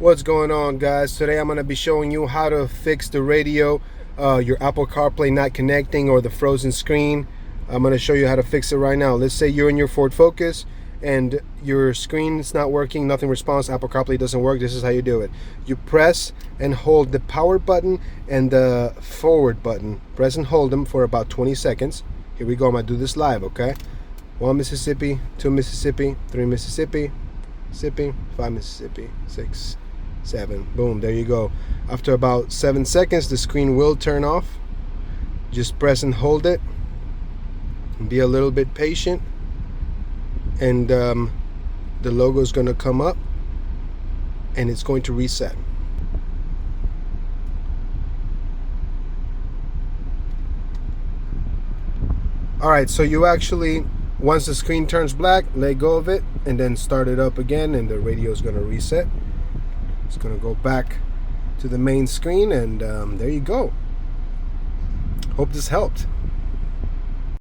What's going on, guys? Today I'm going to be showing you how to fix the radio, your Apple CarPlay not connecting, or the frozen screen. I'm going to show you how to fix it right now. Let's say you're in your Ford Focus and your screen is not working, nothing responds, Apple CarPlay doesn't work. This is how you do it. You press and hold the power button and the forward button. Press and hold them for about 20 seconds. Here we go. I'm going to do this live, okay? 1 Mississippi, 2 Mississippi, 3 Mississippi, 5 Mississippi, 6, 7. Boom, there you go. After about 7 seconds, the screen will turn off. Just press and hold it. And be a little bit patient. And the logo is going to come up. And it's going to reset. Alright, so you actually, once the screen turns black, let go of it. And then start it up again. And the radio is going to reset. It's going to go back to the main screen, and there you go. Hope this helped.